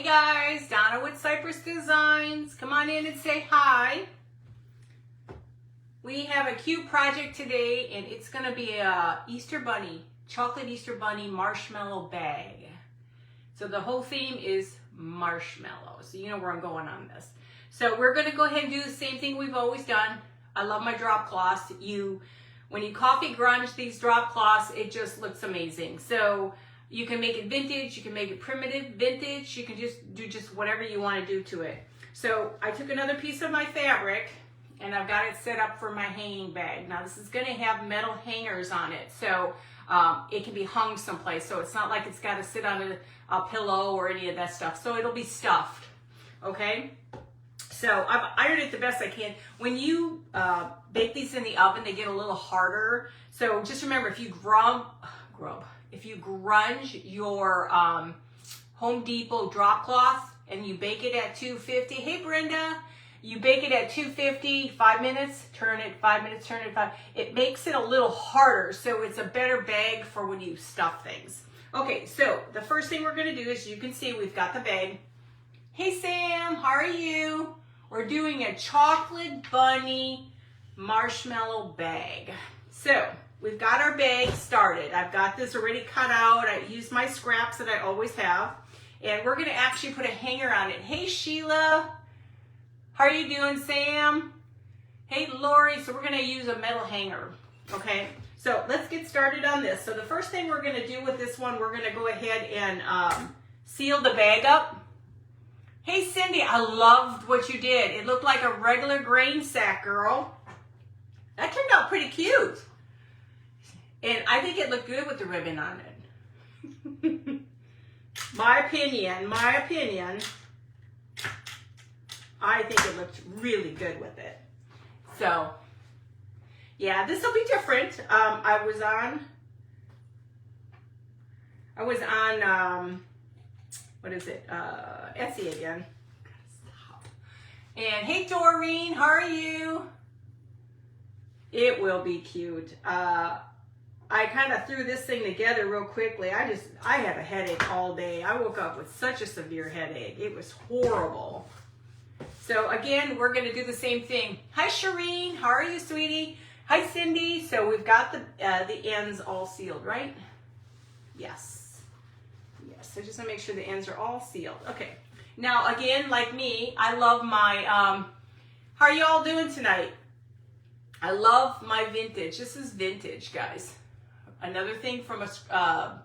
guys, Donna with Cypress Designs. Come on in and say hi. We have a cute project today, and it's going to be a Easter Bunny, chocolate Easter Bunny marshmallow bag. So the whole theme is marshmallow. So you know where I'm going on this. So we're going to go ahead and do the same thing we've always done. I love my drop cloths. When you coffee grunge these drop cloths, it just looks amazing. So you can make it vintage, you can make it primitive, vintage, you can just do whatever you want to do to it. So I took another piece of my fabric and I've got it set up for my hanging bag. Now this is going to have metal hangers on it, so it can be hung someplace. So it's not like it's got to sit on a pillow or any of that stuff. So it'll be stuffed, okay? So I've ironed it the best I can. When you bake these in the oven, they get a little harder. So just remember, if you grunge your Home Depot drop cloth and you bake it at 250, hey Brenda, you bake it at 250, 5 minutes, turn it, 5 minutes, turn it, 5. It makes it a little harder, so it's a better bag for when you stuff things. Okay, so the first thing we're gonna do is, you can see we've got the bag. Hey Sam, how are you? We're doing a chocolate bunny marshmallow bag. So we've got our bag started. I've got this already cut out. I used my scraps that I always have. And we're gonna actually put a hanger on it. Hey Sheila, how are you doing, Sam? Hey Lori, so we're gonna use a metal hanger, okay? So let's get started on this. So the first thing we're gonna do with this one, we're gonna go ahead and seal the bag up. Hey Cindy, I loved what you did. It looked like a regular grain sack, girl. That turned out pretty cute. And I think it looked good with the ribbon on it. my opinion. I think it looked really good with it. So, yeah, this will be different. I was on, what is it? Etsy again. Stop. And hey Doreen, how are you? It will be cute. I kind of threw this thing together real quickly. I had a headache all day. I woke up with such a severe headache. It was horrible. So again, we're going to do the same thing. Hi Shireen, how are you, sweetie? Hi Cindy. So we've got the ends all sealed, right? Yes. Yes. So just want to make sure the ends are all sealed. Okay. Now again, like me, I love my. How are you all doing tonight? I love my vintage. This is vintage, guys. Another thing from a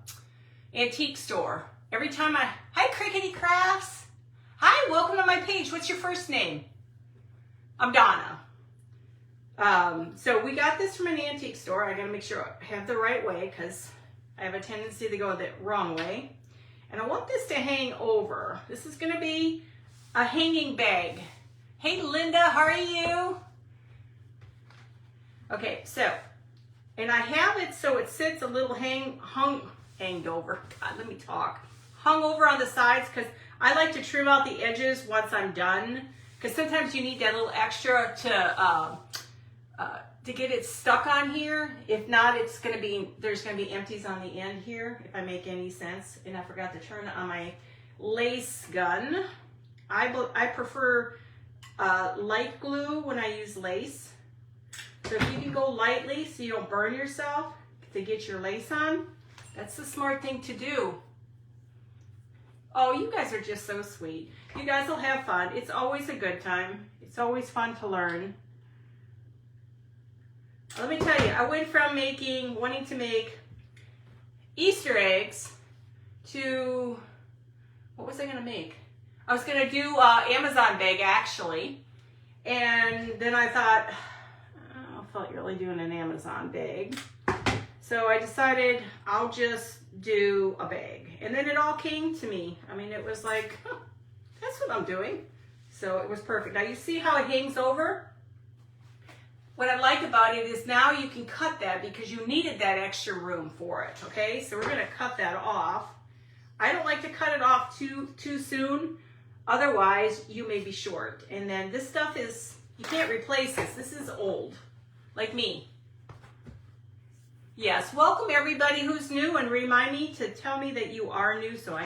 antique store. Every time hi Crickety Crafts. Hi, welcome to my page. What's your first name? I'm Donna. So we got this from an antique store. I gotta make sure I have the right way because I have a tendency to go the wrong way. And I want this to hang over. This is gonna be a hanging bag. Hey Linda, how are you? Okay, so, and I have it so it sits a little hanged over. God, let me talk. Hung over on the sides, because I like to trim out the edges once I'm done, because sometimes you need that little extra to get it stuck on here. If not, there's gonna be empties on the end here, if I make any sense. And I forgot to turn on my lace gun. I prefer light glue when I use lace. So if you can go lightly so you don't burn yourself to get your lace on, that's the smart thing to do. Oh, you guys are just so sweet. You guys will have fun. It's always a good time. It's always fun to learn. Let me tell you, I went from wanting to make Easter eggs to, what was I gonna make? I was gonna do Amazon bag actually. And then I thought, I felt really doing an Amazon bag. So I decided I'll just do a bag. And then it all came to me. I mean, it was like, huh, that's what I'm doing. So it was perfect. Now you see how it hangs over? What I like about it is now you can cut that because you needed that extra room for it, okay? So we're gonna cut that off. I don't like to cut it off too soon. Otherwise, you may be short. And then this stuff is, you can't replace this. This is old, like me. Yes, welcome everybody who's new, and remind me to tell me that you are new so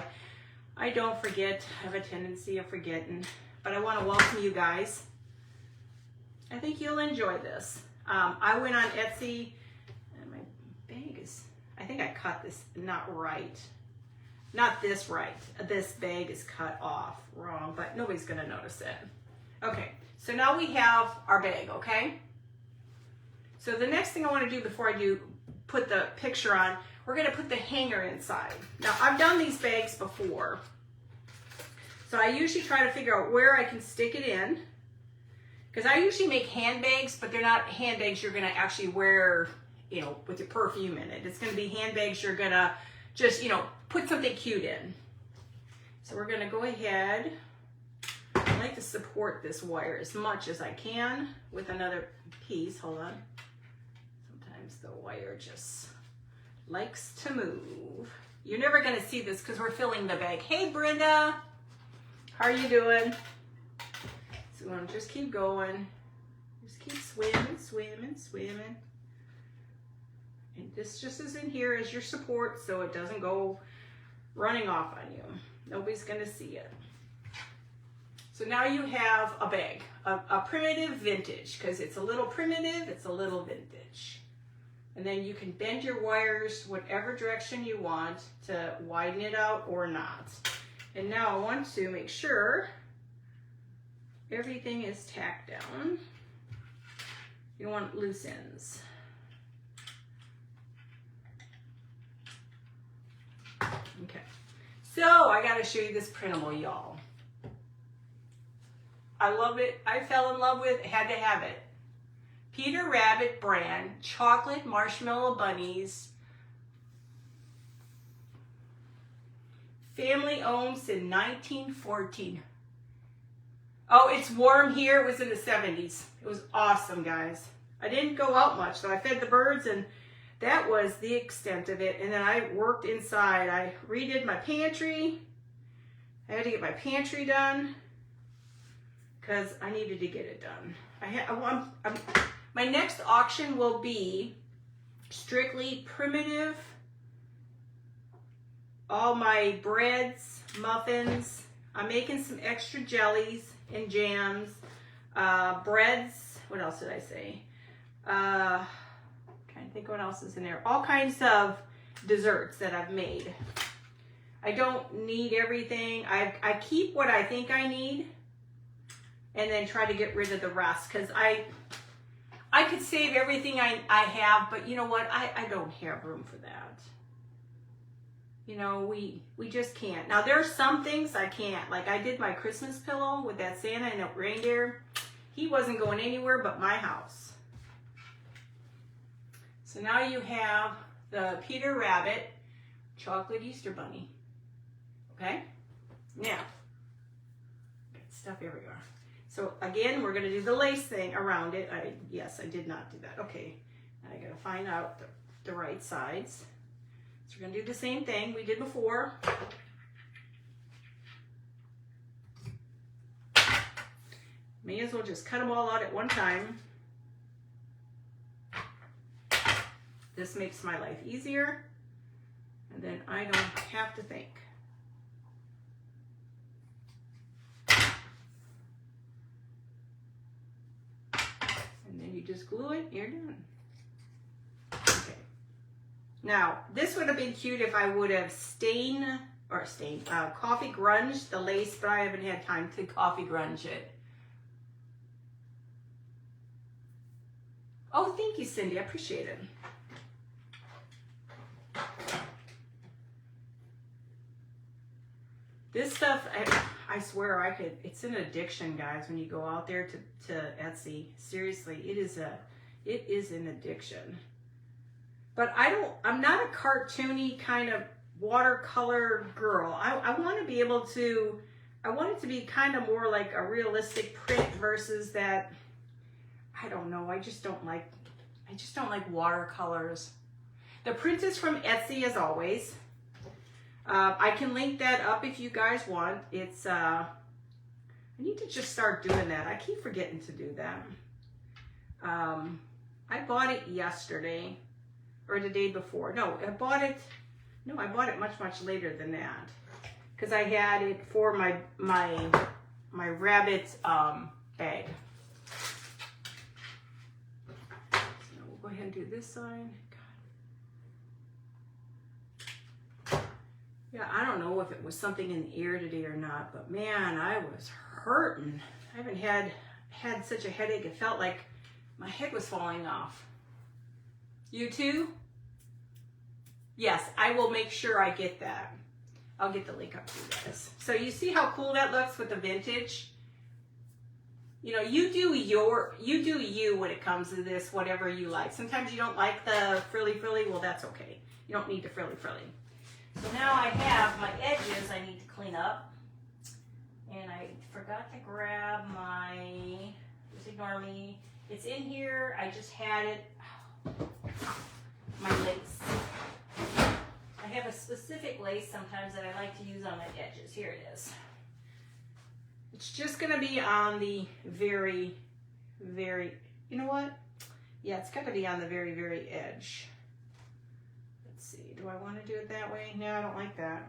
I don't forget. I have a tendency of forgetting, but I want to welcome you guys. I think you'll enjoy this. I went on Etsy, and my bag is, I think I cut this not right. Not this right. This bag is cut off wrong, but nobody's going to notice it. Okay, so now we have our bag, okay? So the next thing I want to do before I do put the picture on, we're going to put the hanger inside. Now, I've done these bags before, so I usually try to figure out where I can stick it in, because I usually make handbags, but they're not handbags you're going to actually wear, you know, with your perfume in it. It's going to be handbags you're going to just, you know, put something cute in. So we're going to go ahead. I like to support this wire as much as I can with another piece. Hold on. Sometimes the wire just likes to move. You're never going to see this because we're filling the bag. Hey, Brenda. How are you doing? So we're going to just keep going. Just keep swimming, swimming, swimming. And this just is in here as your support so it doesn't go running off on you. Nobody's going to see it. So now you have a bag, a primitive vintage, because it's a little primitive, it's a little vintage. And then you can bend your wires whatever direction you want to widen it out or not. And now I want to make sure everything is tacked down. You don't want loose ends. Okay, so I got to show you this printable, y'all. I love it. I fell in love with it. Had to have it. Peter Rabbit brand chocolate marshmallow bunnies. Family owned since 1914. Oh, it's warm here. It was in the 70s. It was awesome, guys. I didn't go out much, so I fed the birds, and that was the extent of it. And then I worked inside. I redid my pantry. I had to get my pantry done because I needed to get it done. My next auction will be strictly primitive. All my breads, muffins. I'm making some extra jellies and jams. Breads. What else did I say? Trying to think what else is in there. All kinds of desserts that I've made. I don't need everything. I keep what I think I need and then try to get rid of the rest, because I could save everything I have, but you know what? I don't have room for that. You know, we just can't. Now, there are some things I can't. Like I did my Christmas pillow with that Santa and that reindeer. He wasn't going anywhere but my house. So now you have the Peter Rabbit chocolate Easter bunny. Okay? Now, got stuff everywhere. So again, we're going to do the lace thing around it. Yes, I did not do that. Okay. Now I got to find out the right sides. So we're going to do the same thing we did before. May as well just cut them all out at one time. This makes my life easier, and then I don't have to think. And then you just glue it, you're done. Okay. Now, this would have been cute if I would have coffee grunged the lace, but I haven't had time to coffee grunge it. Oh, thank you, Cindy. I appreciate it. This stuff, I swear I could, it's an addiction, guys, when you go out there to Etsy. Seriously, it is an addiction. But I'm not a cartoony kind of watercolor girl. I want to be able to, I want it to be kind of more like a realistic print versus that, I don't know, I just don't like watercolors. The print is from Etsy as always. I can link that up if you guys want. It's, I need to just start doing that. I keep forgetting to do that. I bought it yesterday or the day before. No, I bought it much, much later than that. because I had it for my rabbit bag. So we'll go ahead and do this side. Yeah, I don't know if it was something in the ear today or not, but man, I was hurting. I haven't had such a headache. It felt like my head was falling off. You too? Yes, I will make sure I get that. I'll get the link up to you guys. So you see how cool that looks with the vintage? You know, you do you when it comes to this, whatever you like. Sometimes you don't like the frilly, well, that's okay. You don't need the frilly. So now I have my edges I need to clean up. And I forgot to grab just ignore me. It's in here, I just had it, my lace. I have a specific lace sometimes that I like to use on the edges. Here it is. It's just gonna be on the very, you know what? Yeah, it's gotta be on the very edge. Let's see, do I wanna do it that way? No, I don't like that.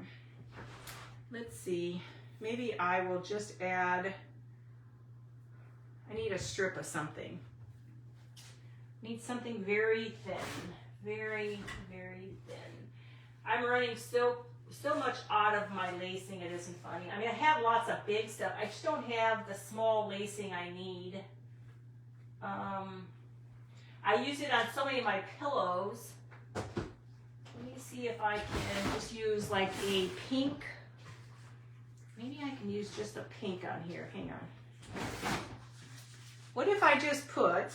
Let's see, maybe I will just add, I need a strip of something. I need something very thin, very thin. I'm running so much out of my lacing, it isn't funny. I mean, I have lots of big stuff. I just don't have the small lacing I need. I use it on so many of my pillows. Let me see if I can just use like a pink. Maybe I can use just a pink on here. Hang on. What if I just put,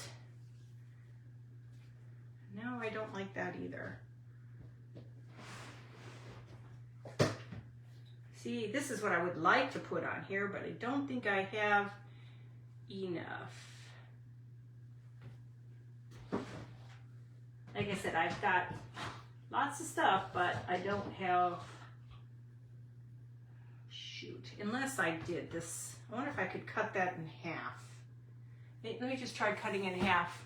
no, I don't like that either. See, this is what I would like to put on here, but I don't think I have enough. Like I said, I've got lots of stuff, but I don't have, shoot, unless I did this. I wonder if I could cut that in half. Let me just try cutting it in half.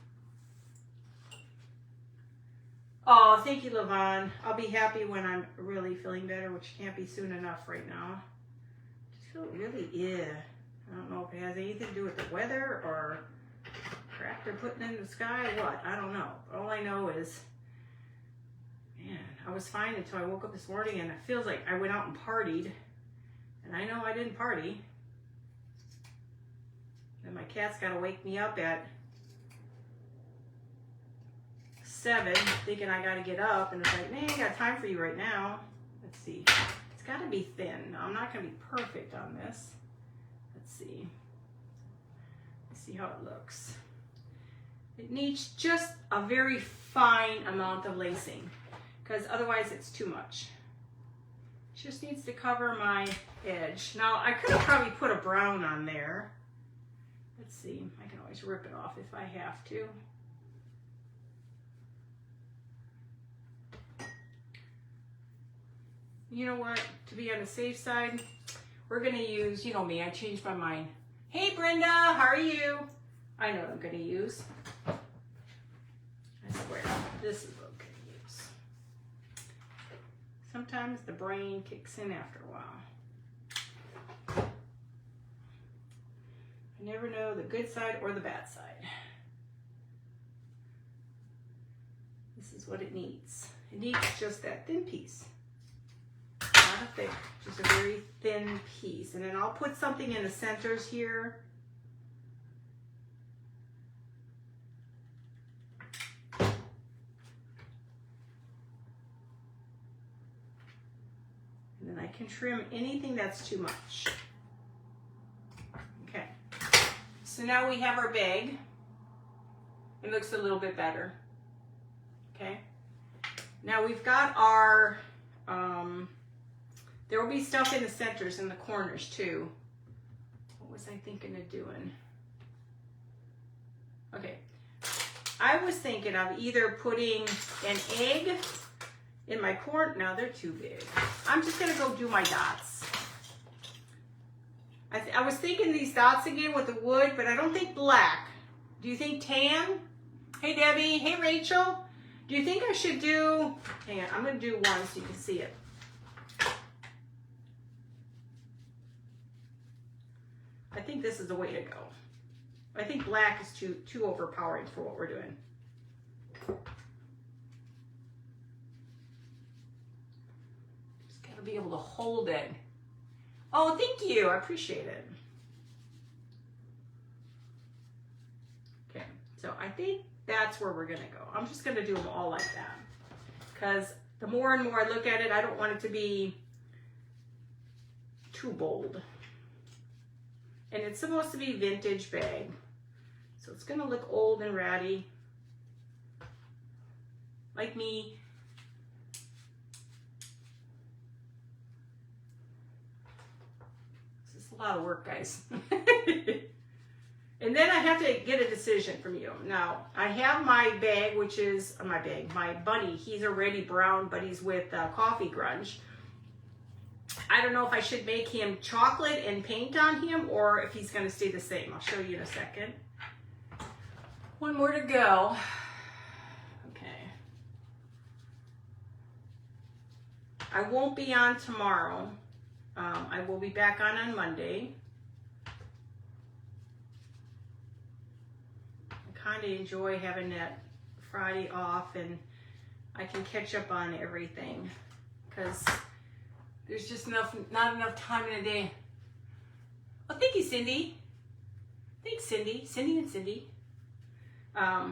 Oh, thank you, Levon. I'll be happy when I'm really feeling better, which can't be soon enough right now. I just feel really I don't know if it has anything to do with the weather or crap they're putting in the sky or what. I don't know. All I know is, man, I was fine until I woke up this morning and it feels like I went out and partied. And I know I didn't party. And my cat's got to wake me up at 7, thinking I got to get up, and it's like, man, I got time for you right now. Let's see. It's got to be thin. Now, I'm not going to be perfect on this. Let's see. Let's see how it looks. It needs just a very fine amount of lacing, because otherwise it's too much. It just needs to cover my edge. Now, I could have probably put a brown on there. Let's see. I can always rip it off if I have to. You know what? To be on the safe side, we're going to use, you know me, I changed my mind. Hey, Brenda, how are you? I know what I'm going to use. I swear, this is what I'm going to use. Sometimes the brain kicks in after a while. I never know the good side or the bad side. This is what it needs. It needs just that thin piece. Not a thick, just a very thin piece. And then I'll put something in the centers here. And then I can trim anything that's too much. Okay. So now we have our bag. It looks a little bit better. Okay. Now we've got our, there will be stuff in the centers and the corners too. What was I thinking of doing? Okay. I was thinking of either putting an egg in my corner. No, they're too big. I'm just going to go do my dots. I was thinking these dots again with the wood, but I don't think black. Do you think tan? Hey, Debbie. Hey, Rachel. Do you think I should do, hang on, I'm going to do one so you can see it. I think this is the way to go. I think black is too overpowering for what we're doing. Just gotta be able to hold it. Oh, thank you. I appreciate it. Okay, so I think that's where we're gonna go. I'm just gonna do them all like that. Because the more and more I look at it, I don't want it to be too bold. And it's supposed to be vintage bag. So it's gonna look old and ratty. Like me. This is a lot of work, guys. And then I have to get a decision from you. Now, I have my bag, which is my bunny. He's already brown, but he's with Coffee Grunge. I don't know if I should make him chocolate and paint on him or if he's gonna stay the same. I'll show you in a second. One more to go. Okay. I won't be on tomorrow. I will be back on Monday. Kind of enjoy having that Friday off and I can catch up on everything because there's just not enough time in a day. Oh, thank you, Cindy. Thanks, Cindy. Cindy and Cindy.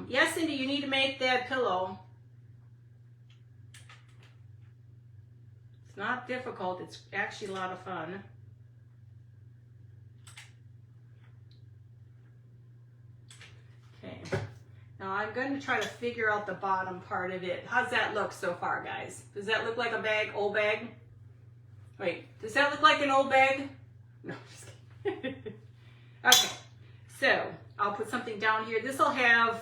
Yes, Cindy, you need to make that pillow. It's not difficult. It's actually a lot of fun. Okay, now I'm going to try to figure out the bottom part of it. How's that look so far, guys? Does that look like a bag, old bag? Wait, does that look like an old bag? No, just kidding. Okay, so I'll put something down here. This will have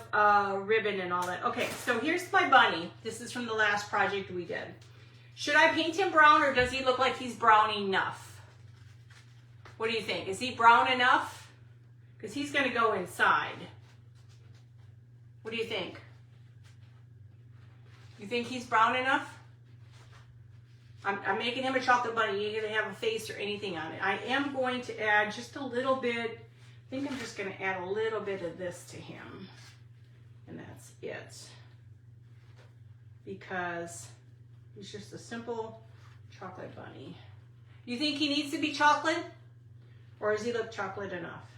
ribbon and all that. Okay, so here's my bunny. This is from the last project we did. Should I paint him brown or does he look like he's brown enough? What do you think? Is he brown enough? Because he's going to go inside. What do you think? You think he's brown enough? I'm making him a chocolate bunny. He ain't going to have a face or anything on it. I am going to add just a little bit. I think I'm just going to add a little bit of this to him. And that's it. Because he's just a simple chocolate bunny. You think he needs to be chocolate? Or does he look chocolate enough?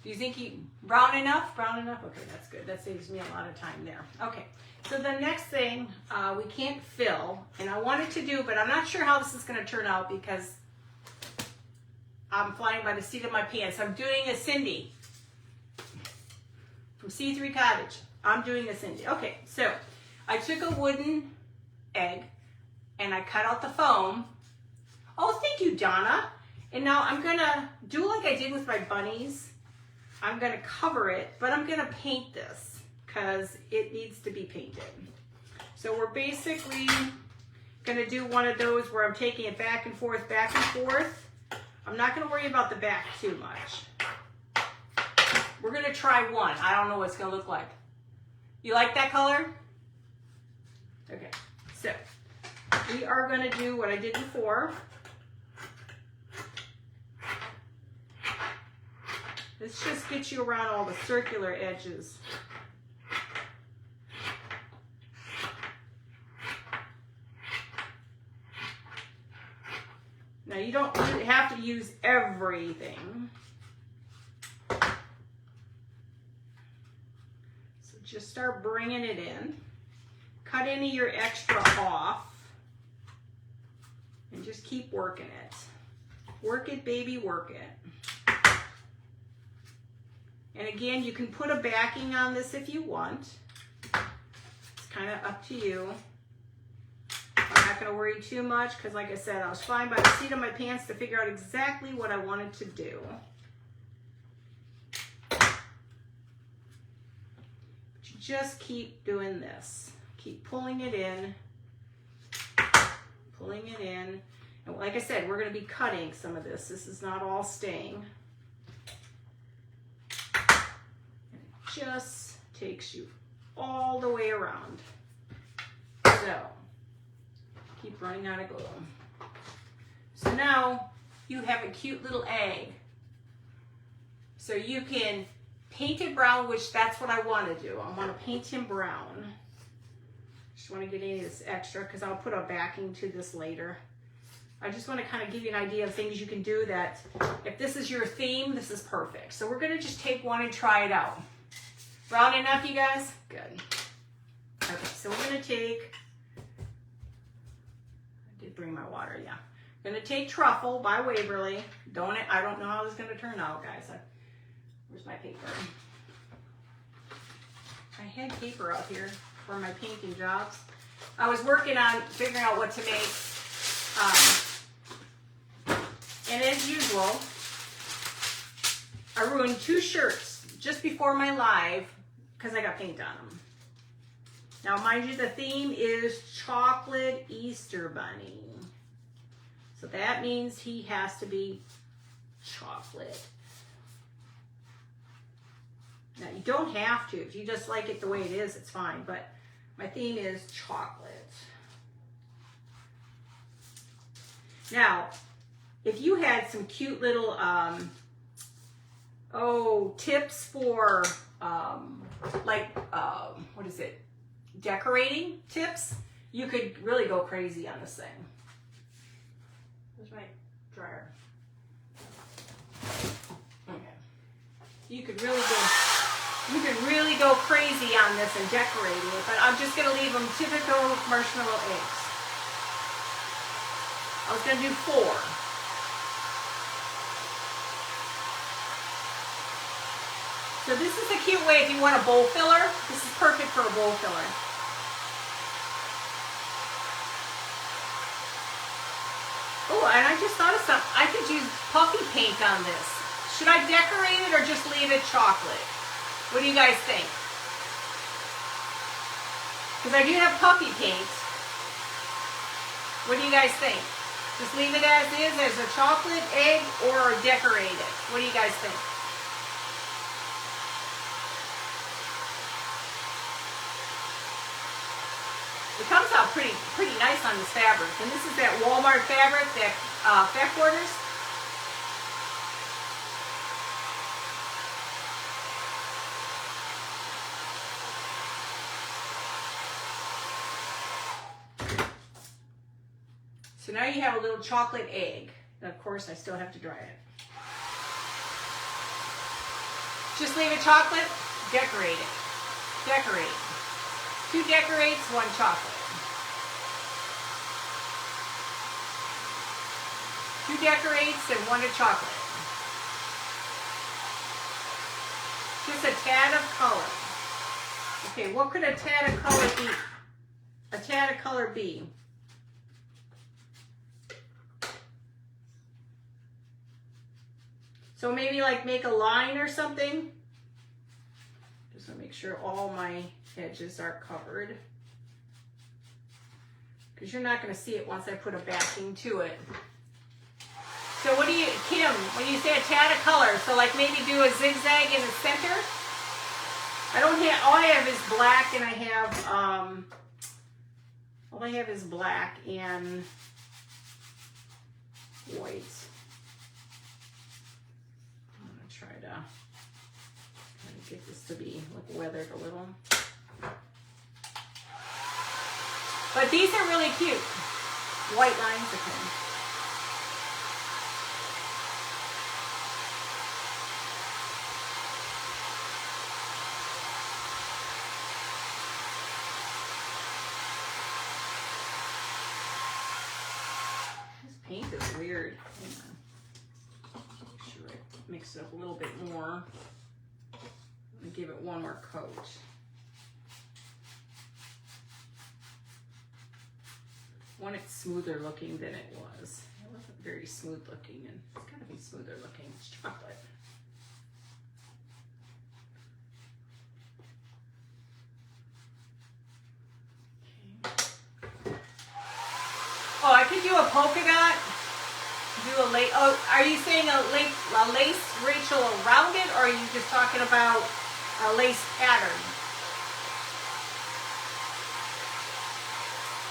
Do you think he brown enough? Brown enough? Okay, that's good. That saves me a lot of time there. Okay, so the next thing we can't fill, and I wanted to do, but I'm not sure how this is going to turn out because I'm flying by the seat of my pants. I'm doing a Cindy from C3 Cottage. I'm doing a Cindy. Okay, so I took a wooden egg and I cut out the foam. Oh, thank you, Donna. And now I'm going to do like I did with my bunnies. I'm going to cover it, but I'm going to paint this because it needs to be painted. So we're basically going to do one of those where I'm taking it back and forth, back and forth. I'm not going to worry about the back too much. We're going to try one. I don't know what it's going to look like. You like that color? Okay, so we are going to do what I did before. Let's just get you around all the circular edges. Now you don't have to use everything. So just start bringing it in. Cut any of your extra off. And just keep working it. Work it, baby, work it. And again, you can put a backing on this if you want. It's kind of up to you. I'm not going to worry too much because, like I said, I was flying by the seat of my pants to figure out exactly what I wanted to do. But you just keep doing this. Keep pulling it in. Pulling it in. And like I said, we're going to be cutting some of this. This is not all staying. just takes you all the way around. So, keep running out of glue. So now you have a cute little egg. So you can paint it brown, which that's what I want to do. I want to paint him brown. Just want to get any of this extra because I'll put a backing to this later. I just want to kind of give you an idea of things you can do that if this is your theme, this is perfect. So we're going to just take one and try it out. Brown enough, you guys? Good. Okay, so we're going to take, I did bring my water, yeah. I'm going to take Truffle by Waverly. I don't know how this is going to turn out, guys. Where's my paper? I had paper out here for my painting jobs. I was working on figuring out what to make. And as usual, I ruined 2 shirts just before my live because I got paint on them. Now, mind you, the theme is Chocolate Easter Bunny. So that means he has to be chocolate. Now, you don't have to. If you just like it the way it is, it's fine. But my theme is chocolate. Now, if you had some cute little, tips for, what is it? Decorating tips, you could really go crazy on this thing. Where's my dryer? Okay. You could really go crazy on this and decorating it, but I'm just gonna leave them typical marshmallow eggs. I was gonna do 4. So this is a cute way if you want a bowl filler. This is perfect for a bowl filler. Oh, and I just thought of something. I could use puffy paint on this. Should I decorate it or just leave it chocolate? What do you guys think? Because I do have puffy paint. What do you guys think? Just leave it as is, as a chocolate egg, or decorate it? What do you guys think? It comes out pretty nice on this fabric. And this is that Walmart fabric, that Fat Quarters. So now you have a little chocolate egg. And of course, I still have to dry it. Just leave it chocolate, decorate it. Decorate. 2 decorates, 1 chocolate. 2 decorates and 1 of chocolate. Just a tad of color. Okay, what could a tad of color be? A tad of color be? So maybe like make a line or something. Just want to make sure all my edges are covered. Because you're not going to see it once I put a backing to it. So what do you, Kim, when you say a tad of color, so like maybe do a zigzag in the center? I don't have, all I have is black and I have, all I have is black and white. Try to get this to be like weathered a little. But these are really cute. White lines, okay. This paint is weird. Mix it up a little bit more and give it 1 more coat. Want it smoother looking than it was. It wasn't very smooth looking, and it's got to be smoother looking. It's chocolate. Okay. Oh, I could do a polka dot. Do a lace. Oh, are you saying a lace, Rachel, around it, or are you just talking about lace pattern.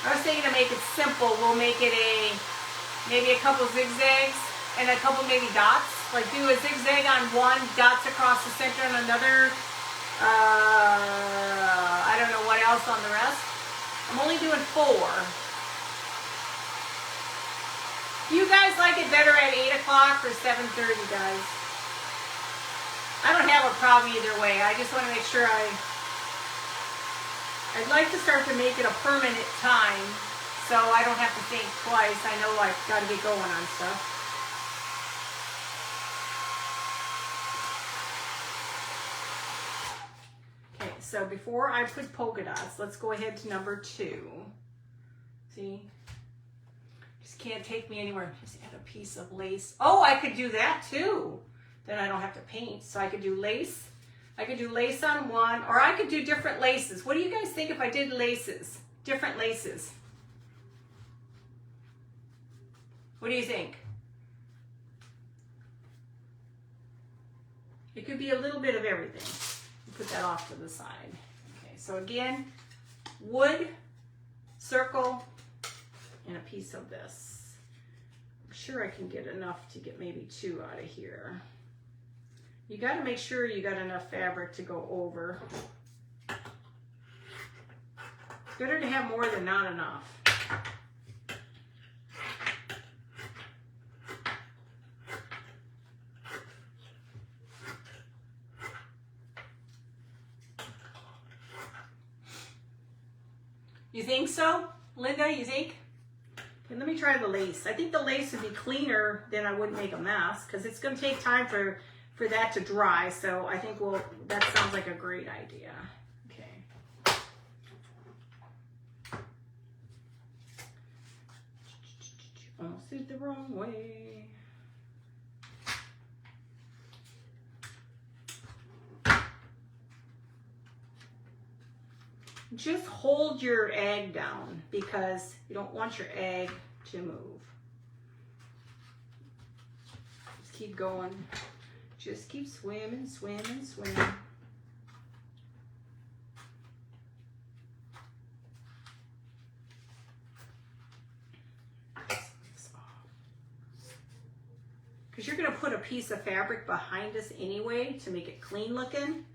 I was thinking to make it simple, we'll make it maybe a couple zigzags and a couple maybe dots. Like do a zigzag on one, dots across the center on another. I don't know what else on the rest. I'm only doing 4. Do you guys like it better at 8 o'clock or 7:30, guys? I don't have a problem either way. I just want to make sure I'd like to start to make it a permanent time so I don't have to think twice. I know I've got to get going on stuff. Okay, so before I put polka dots, let's go ahead to number 2. See? Just can't take me anywhere. Just add a piece of lace. Oh, I could do that too. Then I don't have to paint. So I could do lace. I could do lace on one, or I could do different laces. What do you guys think if I did laces? Different laces. What do you think? It could be a little bit of everything. Put that off to the side. Okay, so again, wood, circle, and a piece of this. I'm sure I can get enough to get maybe 2 out of here. You got to make sure you got enough fabric to go over. Better to have more than not enough. You think so, Linda? You think? Okay, let me try the lace. I think the lace would be cleaner, then I wouldn't make a mess because it's going to take time for that to dry. So I think that sounds like a great idea. Okay. Almost did the wrong way. Just hold your egg down because you don't want your egg to move. Just keep going. Just keep swimming, swimming, swimming. Because you're going to put a piece of fabric behind us anyway to make it clean looking.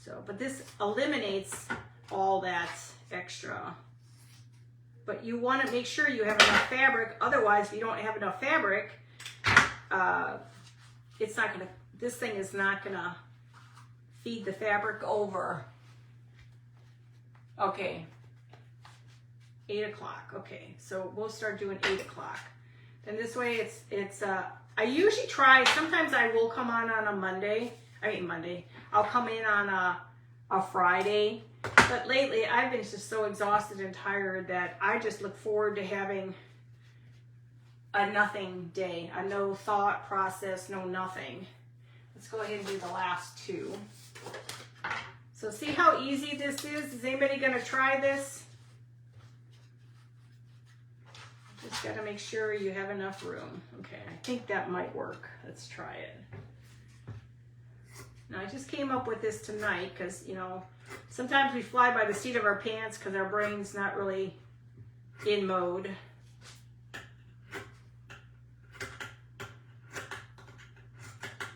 So, but this eliminates all that extra. But you want to make sure you have enough fabric. Otherwise, if you don't have enough fabric, it's not going to, this thing is not going to feed the fabric over. Okay. 8 o'clock. Okay. So we'll start doing 8 o'clock. And this way I usually try, sometimes I will come on a Monday. I'll come in on a Friday. But lately, I've been just so exhausted and tired that I just look forward to having a nothing day, a no thought process, no nothing. Let's go ahead and do the last 2. So see how easy this is? Is anybody going to try this? Just got to make sure you have enough room. Okay, I think that might work. Let's try it. Now, I just came up with this tonight because, you know, sometimes we fly by the seat of our pants because our brain's not really in mode.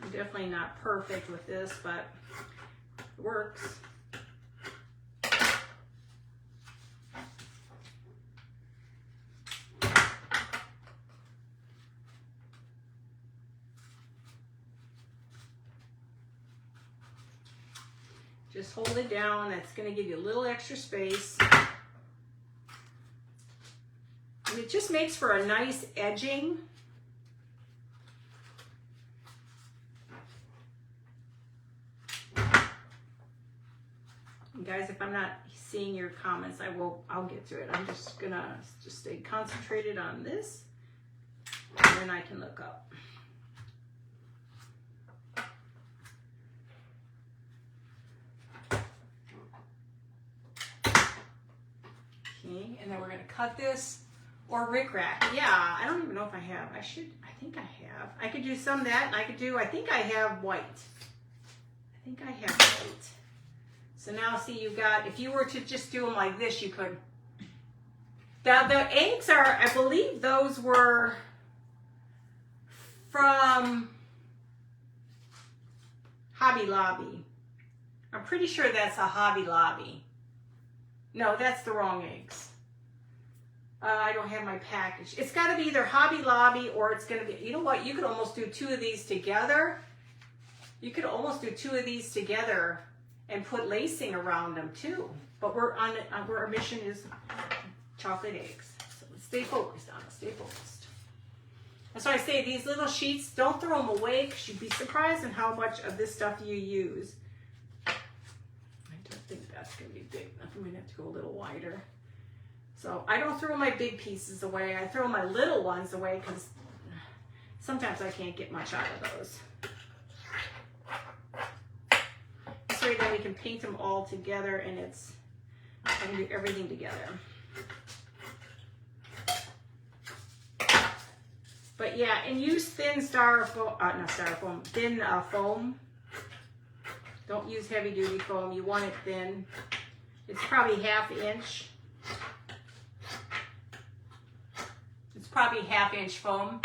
I'm definitely not perfect with this, but it works. Just hold it down. That's going to give you a little extra space. And it just makes for a nice edging. And guys, if I'm not seeing your comments, I'll get to it. I'm just going to stay concentrated on this, and then I can look up. And then we're going to cut this or rickrack. Yeah, I don't even know if I have. I think I have. I could do some of that, and I think I have white. I think I have white. So now see, you got, if you were to just do them like this, you could. Now the eggs are, I believe those were from Hobby Lobby. I'm pretty sure that's a Hobby Lobby. No, that's the wrong eggs. I don't have my package. It's got to be either Hobby Lobby or it's going to be, you know what, you could almost do two of these together. You could almost do two of these together and put lacing around them too. But we're on it, our mission is chocolate eggs. So let's stay focused on it, stay focused. That's why I say these little sheets, don't throw them away because you'd be surprised at how much of this stuff you use. I don't think that's going to be big enough. I'm going to have to go a little wider. So I don't throw my big pieces away. I throw my little ones away because sometimes I can't get much out of those. This way then we can paint them all together and it's, I can do everything together. But yeah, and use thin styrofoam, not styrofoam, thin foam. Don't use heavy duty foam. You want it thin. It's probably 1/2 inch. It's probably 1/2 inch foam.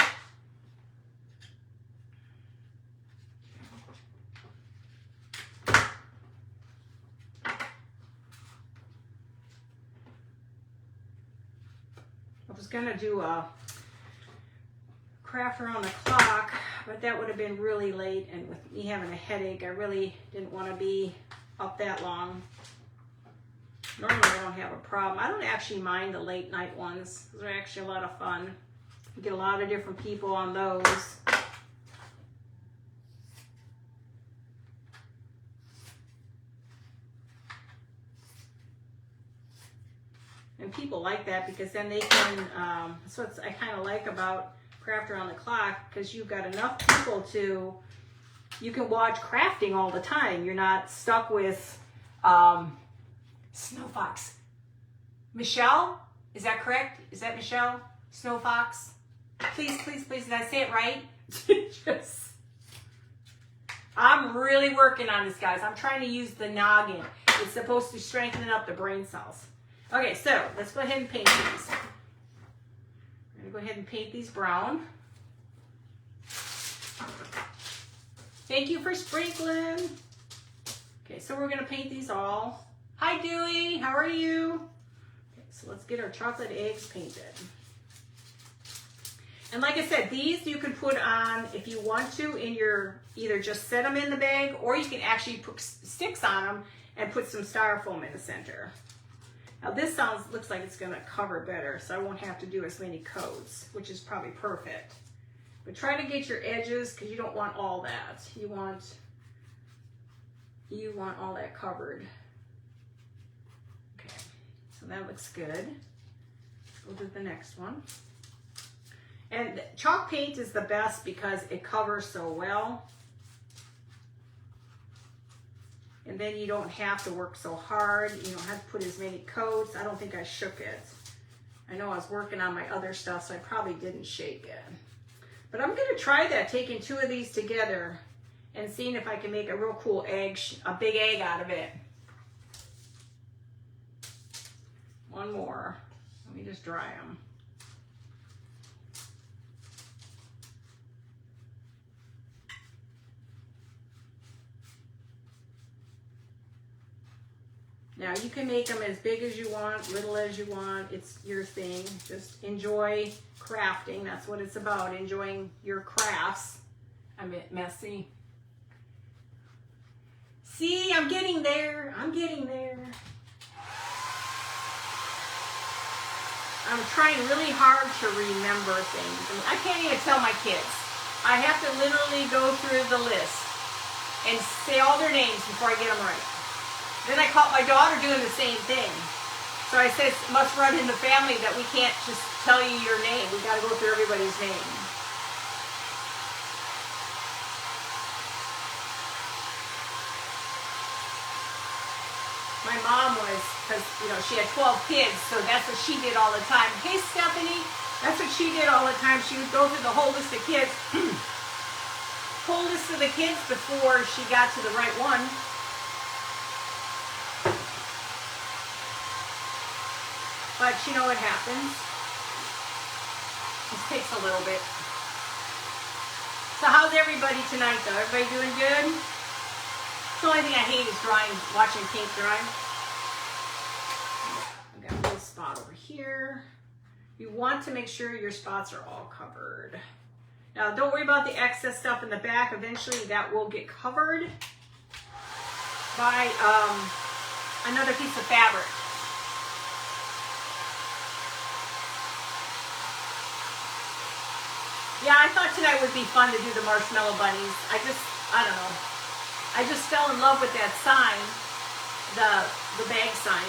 I was gonna do a craft around the clock, but that would have been really late, and with me having a headache, I really didn't want to be up that long. Normally I don't have a problem. I don't actually mind the late night ones. Those are actually a lot of fun. You get a lot of different people on those. And people like that because then they can, that's what I kind of like about Craft Around the Clock, because you've got enough people to, you can watch crafting all the time. You're not stuck with Snow Fox. Michelle, is that correct? Is that Michelle? Snow Fox? Please, please, please, did I say it right? Just, I'm really working on this, guys. I'm trying to use the noggin. It's supposed to strengthen up the brain cells. Okay, so let's go ahead and paint these. I'm going to go ahead and paint these brown. Thank you for sprinkling. Okay, so we're going to paint these all. Hi, Dewey. How are you? Okay, so let's get our chocolate eggs painted. And like I said, these you can put on, if you want to, in your, either just set them in the bag, or you can actually put sticks on them and put some styrofoam in the center. Now this looks like it's going to cover better, so I won't have to do as many coats, which is probably perfect. But try to get your edges, because you don't want all that. You want all that covered. Okay, so that looks good. Let's go to the next one. And chalk paint is the best because it covers so well. And then you don't have to work so hard. You don't have to put as many coats. I don't think I shook it. I know I was working on my other stuff, so I probably didn't shake it. But I'm gonna try that, taking two of these together and seeing if I can make a real cool egg, a big egg out of it. One more. Let me just dry them. Now you can make them as big as you want, little as you want. It's your thing. Just enjoy crafting. That's what it's about, enjoying your crafts. I'm a bit messy. See, I'm getting there. I'm getting there. I'm trying really hard to remember things. I mean, I can't even tell my kids. I have to literally go through the list and say all their names before I get them right. Then I caught my daughter doing the same thing. So I said, it must run in the family that we can't just tell you your name. We got to go through everybody's name. My mom was, because, you know, she had 12 kids, so that's what she did all the time. Hey, Stephanie, that's what she did all the time. She would go through the whole list of kids, whole list of the kids before she got to the right one. But you know what happens. This takes a little bit. So how's everybody tonight though? Everybody doing good? The only thing I hate is drying, watching paint dry. I've got a little spot over here. You want to make sure your spots are all covered. Now don't worry about the excess stuff in the back. Eventually that will get covered by another piece of fabric. Yeah, I thought tonight would be fun to do the marshmallow bunnies. I don't know. I just fell in love with that sign, the bag sign.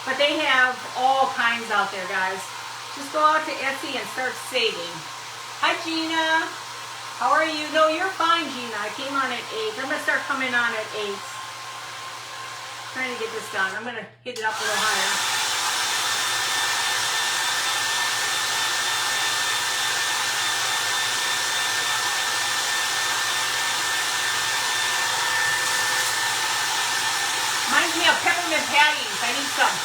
But they have all kinds out there, guys. Just go out to Etsy and start saving. Hi, Gina. How are you? No, you're fine, Gina. I came on at 8. I'm going to start coming on at 8. Trying to get this done. I'm going to hit it up a little higher. Reminds me of peppermint patties. I need some.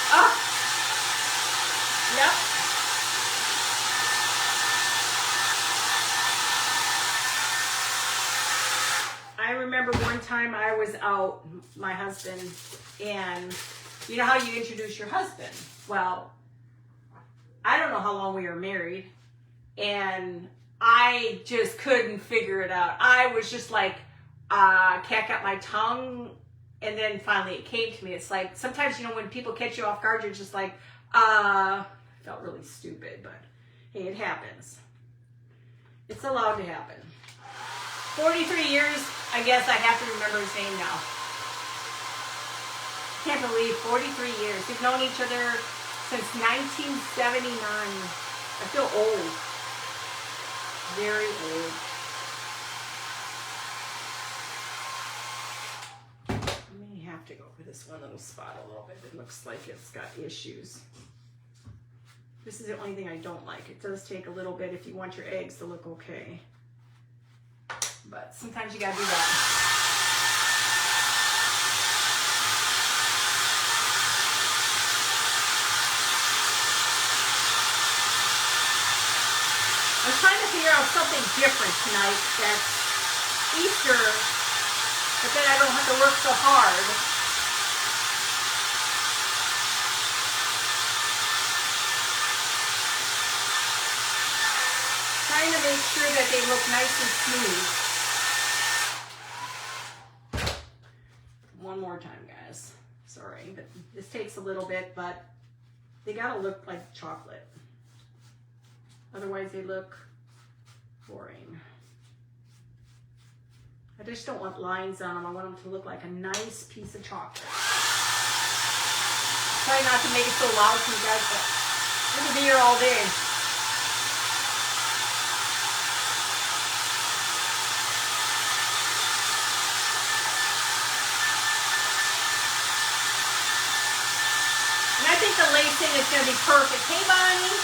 Oh. Yep. I remember one time I was out, my husband, and you know how you introduce your husband? Well, I don't know how long we were married, and I just couldn't figure it out. I was just like, can't get my tongue, and then finally it came to me. It's like sometimes, you know, when people catch you off guard, you're just like, felt really stupid, but hey, it happens. It's allowed to happen. 43 years, I guess I have to remember his name now. Can't believe 43 years. We've known each other since 1979. I feel old. Very old. To go over this one little spot a little bit. It looks like it's got issues. This is the only thing I don't like. It does take a little bit if you want your eggs to look okay. But sometimes you gotta do that. I'm trying to figure out something different tonight that's Easter, but then I don't have to work so hard. Trying to make sure that they look nice and smooth. One more time, guys. Sorry, but this takes a little bit, but they gotta look like chocolate. Otherwise they look boring. I just don't want lines on them. I want them to look like a nice piece of chocolate. Try not to make it so loud for you guys, but I'm gonna be here all day. And I think the lacing is gonna be perfect. Hey, Bonnie.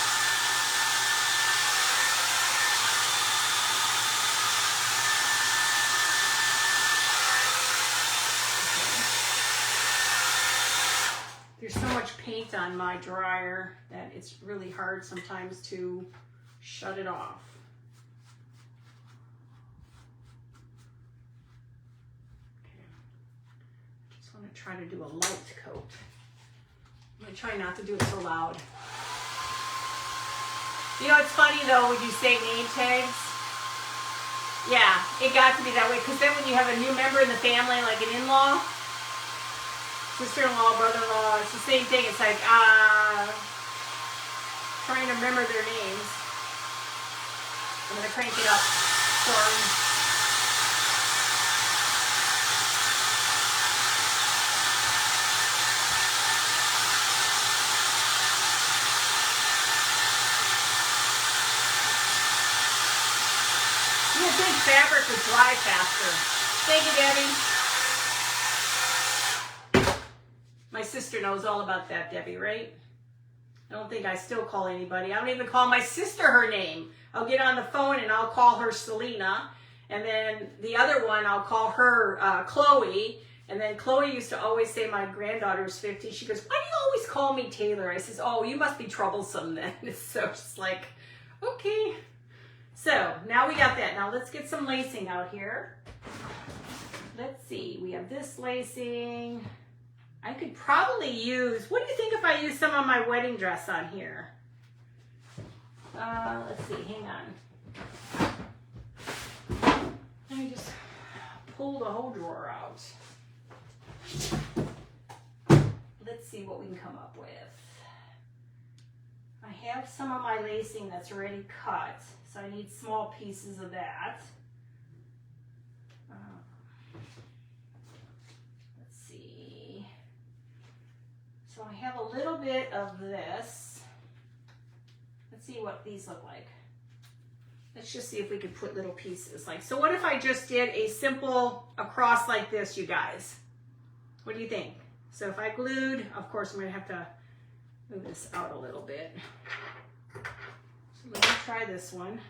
There's so much paint on my dryer that it's really hard sometimes to shut it off. Okay. I just want to try to do a light coat. I'm going to try not to do it so loud. You know, it's funny though when you say name tags. Yeah, it got to be that way because then when you have a new member in the family, like an in-law, sister-in-law, brother-in-law, it's the same thing. It's like, trying to remember their names. I'm going to crank it up. Sorry. You would think fabric would dry faster. Thank you, Debbie. My sister knows all about that, Debbie, right? I don't think I still call anybody. I don't even call my sister her name. I'll get on the phone and I'll call her Selena. And then the other one, I'll call her Chloe. And then Chloe used to always say my granddaughter's 50. She goes, why do you always call me Taylor? I says, oh, you must be troublesome then. So it's like, okay. So now we got that. Now let's get some lacing out here. Let's see, we have this lacing. I could probably use, what do you think if I use some of my wedding dress on here? Let's see, hang on. Let me just pull the whole drawer out. Let's see what we can come up with. I have some of my lacing that's already cut, so I need small pieces of that. Let's see. So I have a little bit of this. Let's see what these look like. Let's just see if we could put little pieces. Like, so what if I just did a simple across like this, you guys? What do you think? So if I glued, of course I'm gonna have to move this out a little bit. So let me try this one.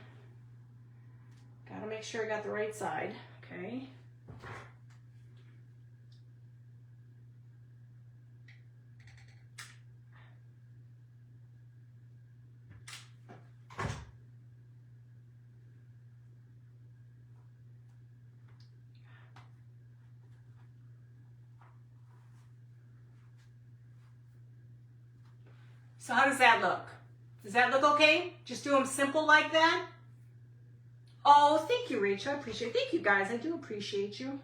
Gotta make sure I got the right side, okay? So how does that look? Does that look okay? Just do them simple like that? Oh, thank you, Rachel. I appreciate it. Thank you, guys. I do appreciate you.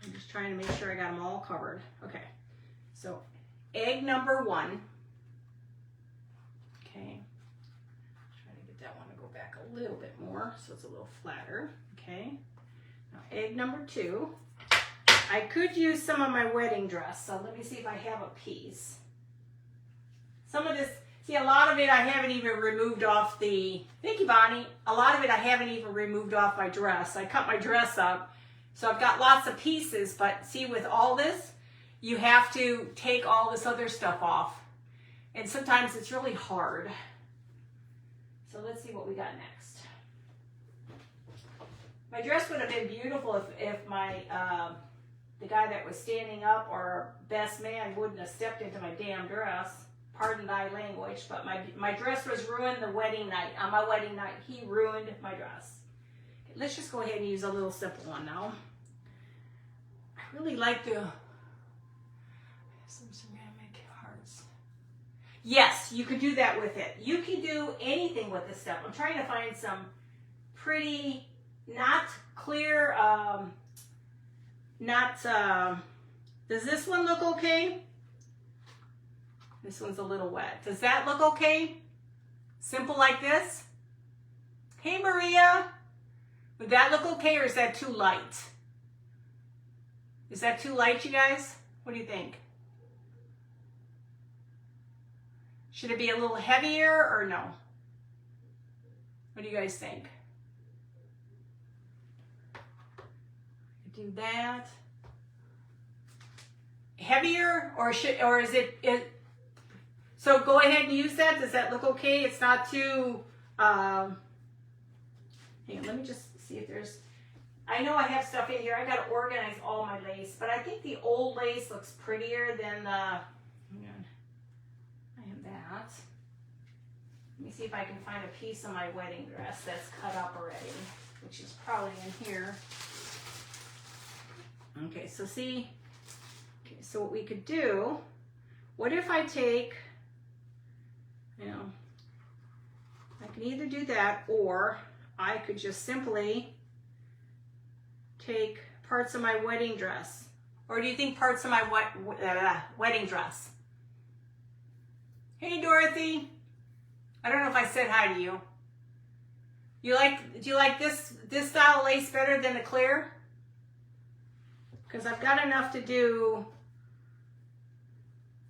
I'm just trying to make sure I got them all covered. Okay. So egg number 1. Okay. Try to get that one to go back a little bit more so it's a little flatter. Okay. Now egg number 2. I could use some of my wedding dress, so let me see if I have a piece. Some of this, see, a lot of it I haven't even removed off the, thank you, Bonnie. A lot of it I haven't even removed off my dress. I cut my dress up, so I've got lots of pieces, but see, with all this, you have to take all this other stuff off. And sometimes it's really hard. So let's see what we got next. My dress would have been beautiful if my, the guy that was standing up, or best man, wouldn't have stepped into my damn dress. Pardon thy language, but my dress was ruined the wedding night. On my wedding night, he ruined my dress. Okay, let's just go ahead and use a little simple one now. I really like the some ceramic hearts. Yes, you could do that with it. You can do anything with this stuff. I'm trying to find some pretty, not clear, does this one look okay? This one's a little wet. Does that look okay? Simple like this? Hey, Maria. Would that look okay, or is that too light? Is that too light, you guys? What do you think? Should it be a little heavier or no? What do you guys think? Do that. Heavier, or is it so go ahead and use that. Does that look okay? It's not too hang on, let me just see if there's, I know I have stuff in here. I got to organize all my lace, but I think the old lace looks prettier than the, hang on, I have that. Let me see if I can find a piece of my wedding dress that's cut up already, which is probably in here. Okay, so see, okay, so what we could do, what if I take, you know, I can either do that, or I could just simply take parts of my wedding dress. Or do you think parts of my wedding dress? Hey, Dorothy. I don't know if I said hi to you. Do you like this style of lace better than the clear? Because I've got enough to do,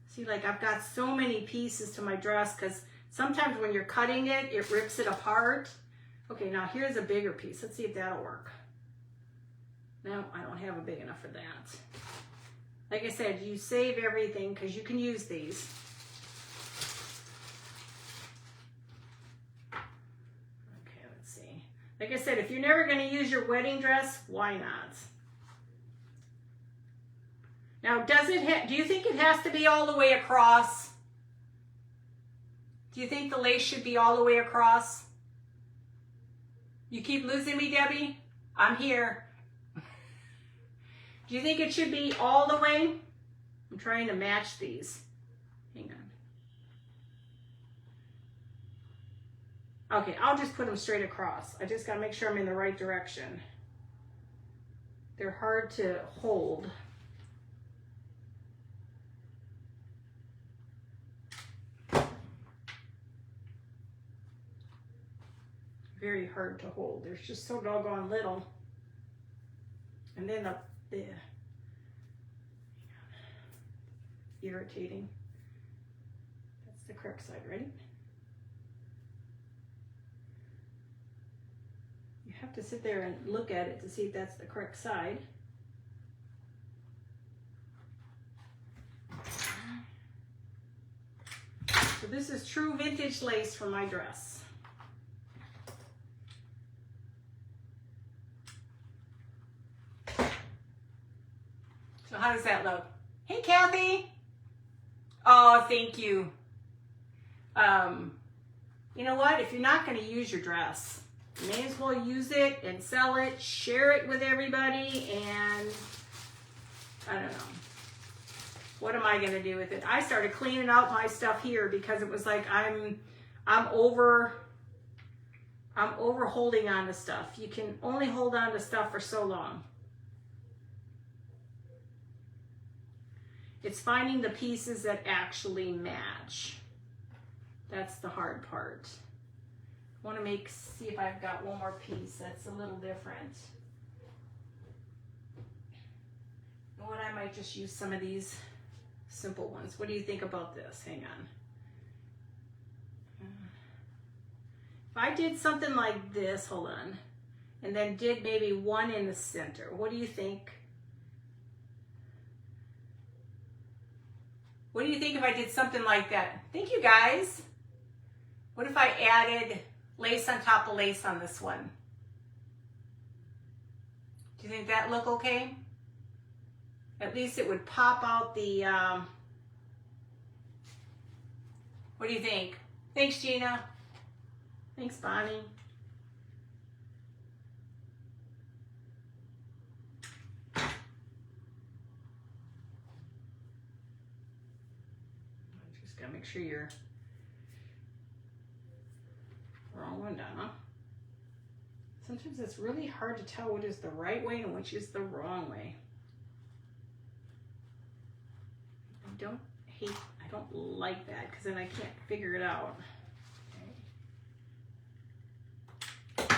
see, like I've got so many pieces to my dress, because sometimes when you're cutting it, it rips it apart. Okay, now here's a bigger piece. Let's see if that'll work. No, I don't have a big enough for that. Like I said, you save everything because you can use these. Okay, let's see. Like I said, if you're never going to use your wedding dress, why not? Now, do you think it has to be all the way across? Do you think the lace should be all the way across? You keep losing me, Debbie? I'm here. Do you think it should be all the way? I'm trying to match these. Hang on. Okay, I'll just put them straight across. I just gotta make sure I'm in the right direction. They're hard to hold. Very hard to hold. They're just so doggone little. And then the irritating. That's the correct side, right? You have to sit there and look at it to see if that's the correct side. So this is true vintage lace for my dress. So how does that look? Hey, Kathy. Oh, thank you. You know what? If you're not going to use your dress, you may as well use it and sell it, share it with everybody, and I don't know. What am I going to do with it? I started cleaning out my stuff here because it was like I'm over holding on to stuff. You can only hold on to stuff for so long. It's finding the pieces that actually match. That's the hard part. I want to see if I've got one more piece that's a little different. You know what? I might just use some of these simple ones. What do you think about this? Hang on. If I did something like this, hold on, and then did maybe one in the center, what do you think? What do you think if I did something like that? Thank you, guys. What if I added lace on top of lace on this one? Do you think that look okay? At least it would pop out the, what do you think? Thanks, Gina. Thanks, Bonnie. Just gotta make sure you're wrong one down. Sometimes it's really hard to tell what is the right way and which is the wrong way. I don't like that because then I can't figure it out. Okay.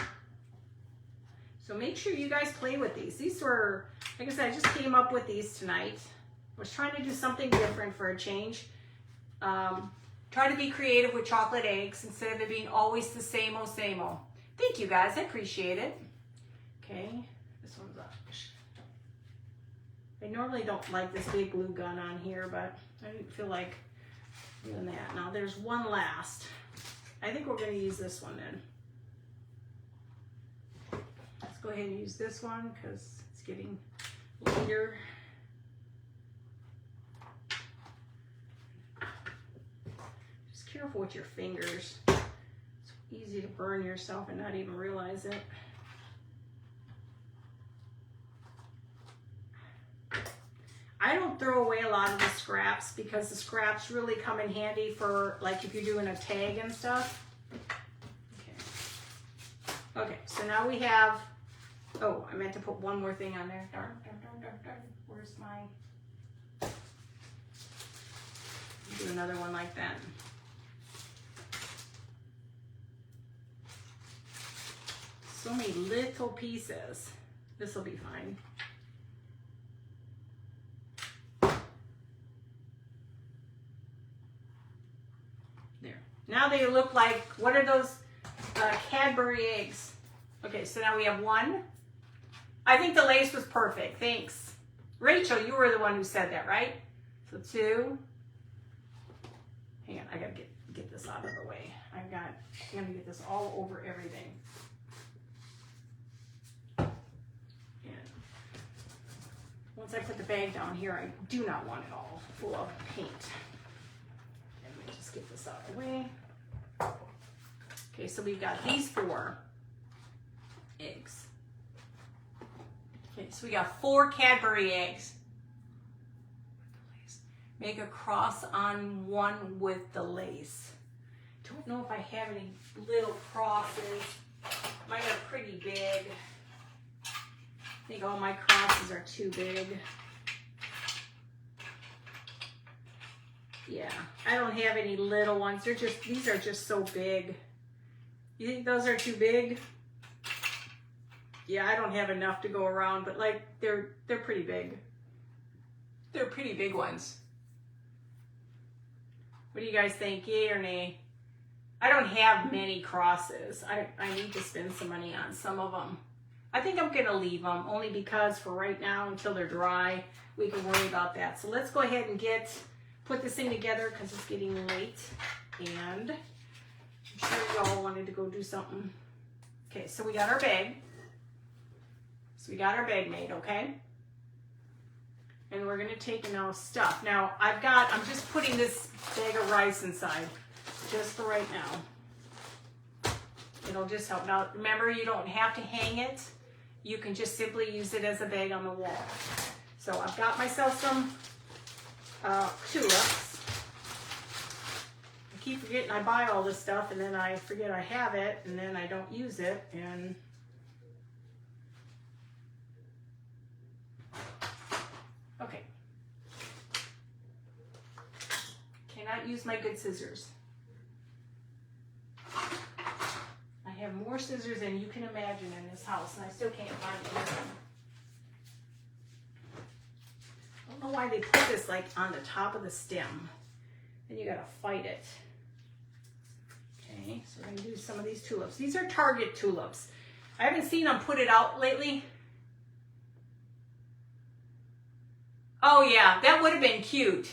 So make sure you guys play with these. These were, like I said, I just came up with these tonight. I was trying to do something different for a change. Try to be creative with chocolate eggs instead of it being always the same old, same old. Thank you, guys. I appreciate it. Okay, this one's up. I normally don't like this big glue gun on here, but I didn't feel like doing that. Now there's one last. I think we're going to use this one then. Let's go ahead and use this one because it's getting later. Just careful with your fingers. It's easy to burn yourself and not even realize it. I don't throw away a lot of the scraps because the scraps really come in handy for like if you're doing a tag and stuff. Okay. Okay, so now we have, oh, I meant to put one more thing on there. Darn. Where's my, do another one like that. So many little pieces. This will be fine. Now they look like, what are those Cadbury eggs? Okay, so now we have one. I think the lace was perfect. Thanks. Rachel, you were the one who said that, right? So two. Hang on, I gotta get this out of the way. I'm gonna get this all over everything. Once I put the bag down here, I do not want it all full of paint. Let me just get this out of the way. Okay, so we've got these 4 eggs. Okay, so we got 4 Cadbury eggs. Make a cross on one with the lace. Don't know if I have any little crosses. Mine are pretty big. I think all my crosses are too big. Yeah, I don't have any little ones. These are just so big. You think those are too big? Yeah, I don't have enough to go around, but like they're pretty big. They're pretty big ones. What do you guys think? Yay or nay? I don't have many crosses. I need to spend some money on some of them. I think I'm going to leave them only because for right now, until they're dry, we can worry about that. So let's go ahead and put this thing together because it's getting late. And I'm sure y'all wanted to go do something. Okay, so we got our bag. So we got our bag made, okay? And we're gonna take and now stuff. Now I'm just putting this bag of rice inside, just for right now. It'll just help. Now remember, you don't have to hang it. You can just simply use it as a bag on the wall. So I've got myself some tulips. I keep forgetting I buy all this stuff and then I forget I have it and then I don't use it and okay. Cannot use my good scissors. I have more scissors than you can imagine in this house, and I still can't find anything. I don't know why they put this like on the top of the stem. Then you gotta fight it. Okay, so we're gonna do some of these tulips. These are Target tulips. I haven't seen them put it out lately. Oh yeah, that would have been cute.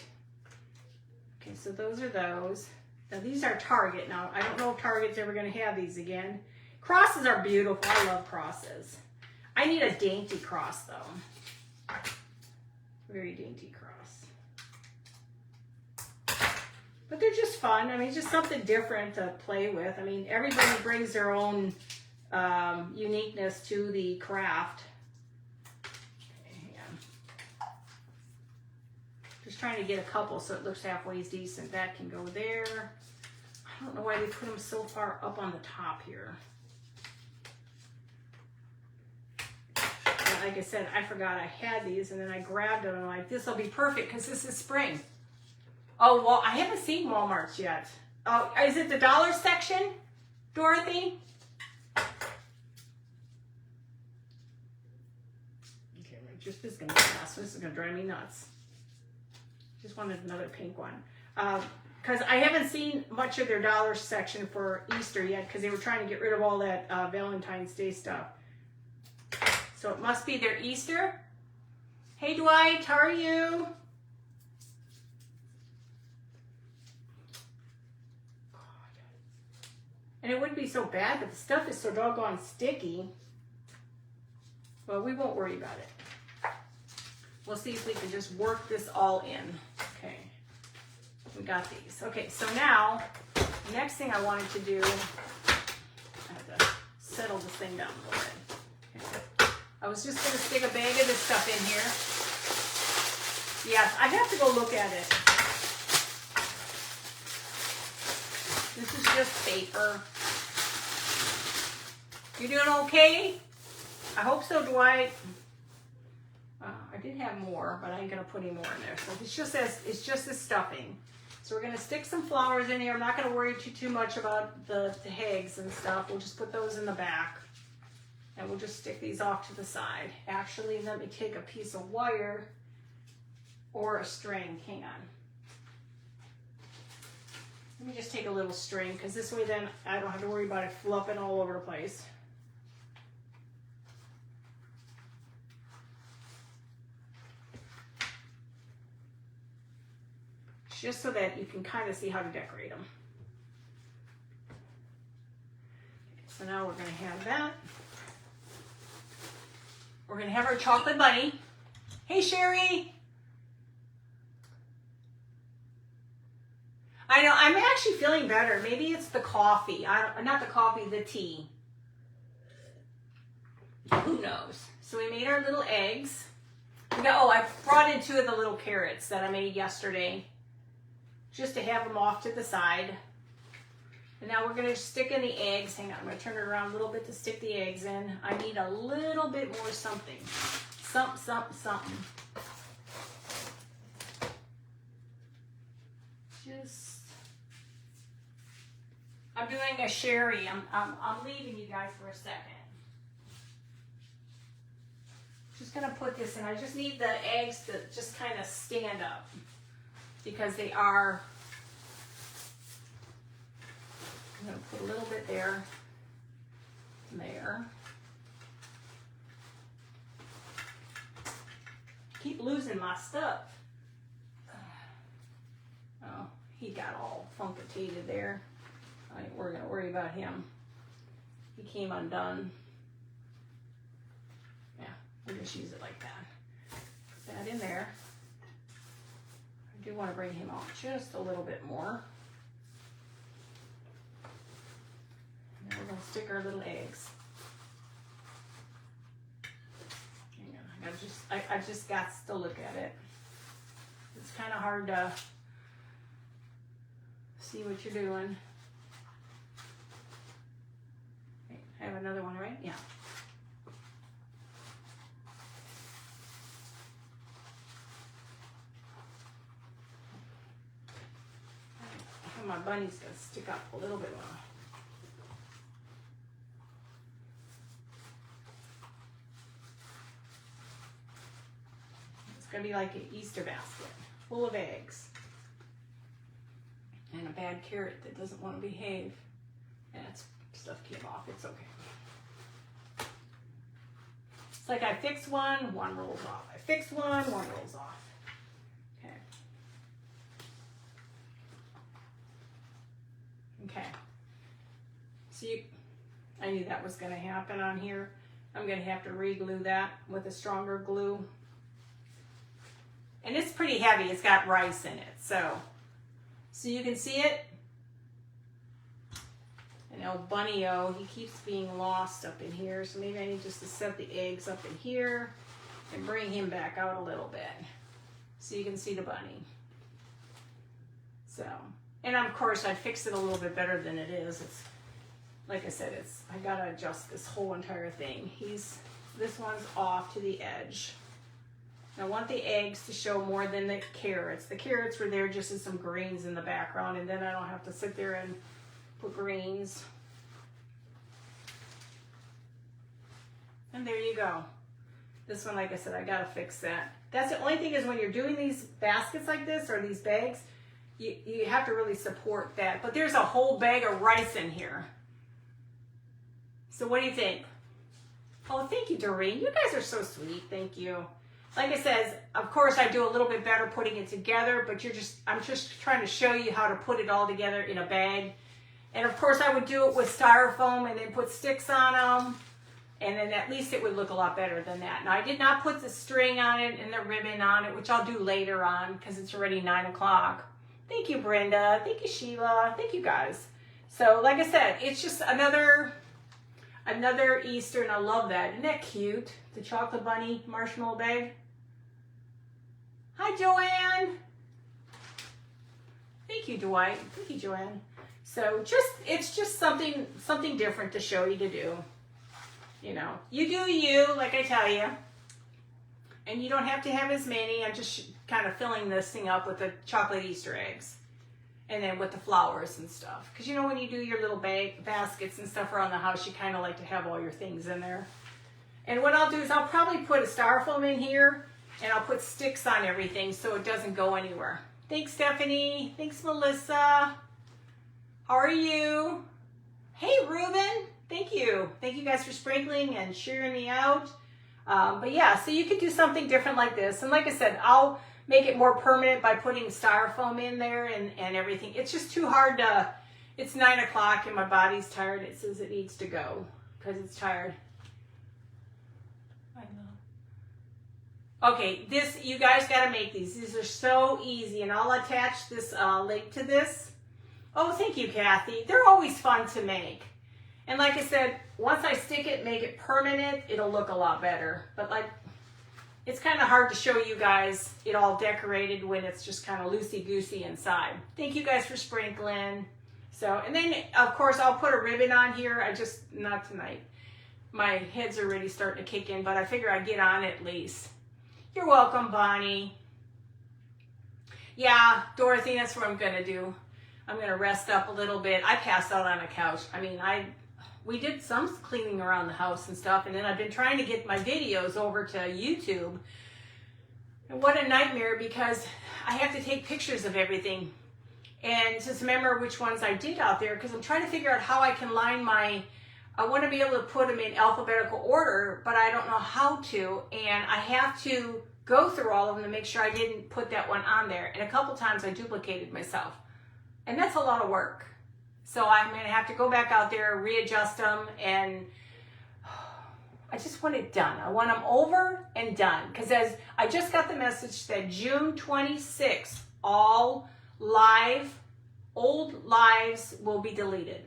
Okay, so those are those. Now these are Target. Now I don't know if Target's ever going to have these again. Crosses are beautiful. I love crosses. I need a dainty cross though. Very dainty cross. But they're just fun. I mean, just something different to play with. I mean, everybody brings their own uniqueness to the craft. Just trying to get a couple so it looks halfway decent. That can go there. I don't know why they put them so far up on the top here. And like I said, I forgot I had these and then I grabbed them and I'm like, this will be perfect because this is spring. Oh, well, I haven't seen Walmart's yet. Oh, is it the dollar section, Dorothy? Okay, just this is going to pass. This is going to drive me nuts. Just wanted another pink one. Because I haven't seen much of their dollar section for Easter yet because they were trying to get rid of all that Valentine's Day stuff. So it must be their Easter. Hey Dwight, how are you? God. And it wouldn't be so bad, but the stuff is so doggone sticky. Well, we won't worry about it. We'll see if we can just work this all in. Okay, we got these. Okay, so now, the next thing I wanted to do, I have to settle this thing down a little bit. Okay. I was just gonna stick a bag of this stuff in here. Yes, I have to go look at it. This is just paper. You doing okay? I hope so, Dwight. I did have more, but I ain't gonna put any more in there. So it's just the stuffing. So we're gonna stick some flowers in here. I'm not gonna worry too much about the eggs and stuff. We'll just put those in the back. And we'll just stick these off to the side. Actually, let me take a piece of wire or a string. Hang on. Let me just take a little string, because this way then I don't have to worry about it fluffing all over the place. Just so that you can kind of see how to decorate them. So now we're going to have that. We're going to have our chocolate bunny. Hey, Sherry. I know, I'm actually feeling better. Maybe it's the coffee. Not the coffee, the tea. Who knows? So we made our little eggs. I brought in 2 of the little carrots that I made yesterday, just to have them off to the side. And now we're going to stick in the eggs. Hang on, I'm going to turn it around a little bit to stick the eggs in. I need a little bit more something. Something. I'm doing a sherry. I'm leaving you guys for a second. Just gonna put this in. I just need the eggs to just kind of stand up because they are. I'm gonna put a little bit there. Keep losing my stuff. Oh, he got all funkitated there. We're going to worry about him. He came undone. Yeah, we'll just use it like that. Put that in there. I do want to bring him out just a little bit more. And then we're going to stick our little eggs. Hang on, I just got to look at it. It's kind of hard to see what you're doing. I have another one, right? Yeah. My bunny's gonna stick up a little bit more. It's gonna be like an Easter basket full of eggs and a bad carrot that doesn't want to behave. And stuff came off. It's okay. It's like I fix one rolls off. I fix one rolls off. Okay. Okay. So I knew that was going to happen on here. I'm going to have to re-glue that with a stronger glue. And it's pretty heavy. It's got rice in it. So you can see it. And El Bunny-O, he keeps being lost up in here, so maybe I need just to set the eggs up in here and bring him back out a little bit so you can see the bunny. So, and of course I fixed it a little bit better than it is. It's, like I said, I gotta adjust this whole entire thing. This one's off to the edge. I want the eggs to show more than the carrots. The carrots were there just as some greens in the background, and then I don't have to sit there and put greens. And there you go. This one, like I said, I gotta fix that. That's the only thing is when you're doing these baskets like this or these bags, you have to really support that. But there's a whole bag of rice in here. So what do you think? Oh, thank you, Doreen. You guys are so sweet. Thank you. Like I said, of course I do a little bit better putting it together, but I'm just trying to show you how to put it all together in a bag. And of course I would do it with styrofoam and then put sticks on them. And then at least it would look a lot better than that. Now I did not put the string on it and the ribbon on it, which I'll do later on because it's already 9 o'clock. Thank you, Brenda. Thank you, Sheila. Thank you, guys. So like I said, it's just another Easter, and I love that. Isn't that cute? The chocolate bunny marshmallow bag. Hi, Joanne. Thank you, Dwight. Thank you, Joanne. So it's just something different to show you to do. You know, you do you, like I tell you. And you don't have to have as many. I'm just kind of filling this thing up with the chocolate Easter eggs. And then with the flowers and stuff. Because you know when you do your little baskets and stuff around the house, you kind of like to have all your things in there. And what I'll do is I'll probably put a styrofoam in here. And I'll put sticks on everything so it doesn't go anywhere. Thanks, Stephanie. Thanks, Melissa. How are you? Hey, Ruben. Thank you. Thank you guys for sprinkling and cheering me out. But yeah, so you could do something different like this. And like I said, I'll make it more permanent by putting styrofoam in there and everything. It's just too hard to, it's 9 o'clock and my body's tired. It says it needs to go because it's tired. I know. Okay, this, you guys got to make these. These are so easy, and I'll attach this link to this. Oh, thank you, Kathy. They're always fun to make. And like I said, once I stick it, make it permanent, it'll look a lot better. But like, it's kind of hard to show you guys it all decorated when it's just kind of loosey-goosey inside. Thank you guys for sprinkling. So, and then of course I'll put a ribbon on here. Not tonight. My head's already starting to kick in, but I figure I'd get on at least. You're welcome, Bonnie. Yeah, Dorothy, that's what I'm gonna do. I'm gonna rest up a little bit. I passed out on a couch. I mean, we did some cleaning around the house and stuff, and then I've been trying to get my videos over to YouTube. And what a nightmare, because I have to take pictures of everything and just remember which ones I did out there, because I'm trying to figure out how I can line I want to be able to put them in alphabetical order, but I don't know how to, and I have to go through all of them to make sure I didn't put that one on there. And a couple times I duplicated myself, and that's a lot of work. So I'm going to have to go back out there, readjust them, and I just want it done. I want them over and done, because as I just got the message that June 26th, all old lives will be deleted.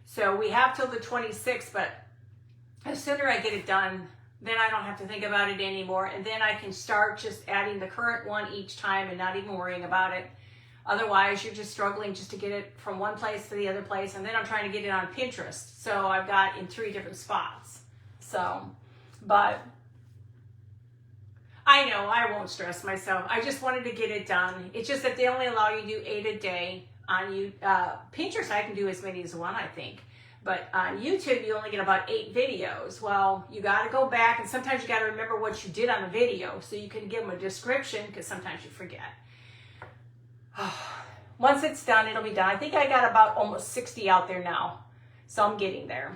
So we have till the 26th, but the sooner I get it done, then I don't have to think about it anymore. And then I can start just adding the current one each time and not even worrying about it. Otherwise, you're just struggling just to get it from one place to the other place. And then I'm trying to get it on Pinterest. So I've got in 3 different spots. So, but I know I won't stress myself. I just wanted to get it done. It's just that they only allow you to do 8 a day. On Pinterest, I can do as many as one, I think. But on YouTube, you only get about 8 videos. Well, you got to go back, and sometimes you got to remember what you did on the video so you can give them a description, because sometimes you forget. Once it's done, it'll be done. I think I got about almost 60 out there now, so I'm getting there.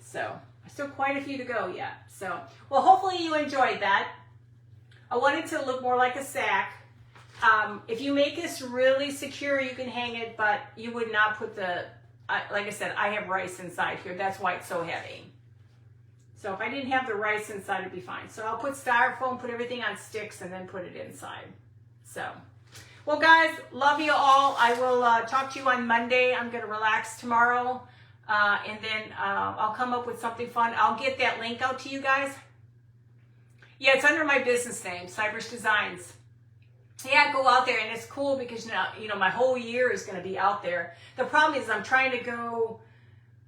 So still quite a few to go yet. So, well, hopefully you enjoyed that. I wanted to look more like a sack. If you make this really secure, you can hang it, but you would not put like I said, I have rice inside here. That's why it's so heavy. So if I didn't have the rice inside, it'd be fine. So I'll put styrofoam, put everything on sticks, and then put it inside. So, well, guys, love you all. I will talk to you on Monday. I'm going to relax tomorrow, and then I'll come up with something fun. I'll get that link out to you guys. Yeah, it's under my business name, Cypress Designs. Yeah, go out there, and it's cool because now, you know, my whole year is going to be out there. The problem is I'm trying to go,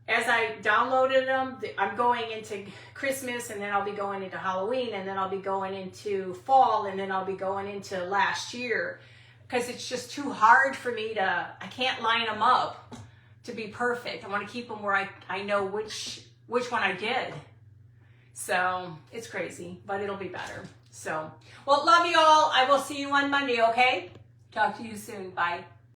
as I downloaded them, I'm going into Christmas, and then I'll be going into Halloween, and then I'll be going into fall, and then I'll be going into last year, because it's just too hard for me I can't line them up to be perfect. I want to keep them where I know which one I did. So it's crazy, but it'll be better. So, well, love you all. I will see you on Monday, okay? Talk to you soon. Bye.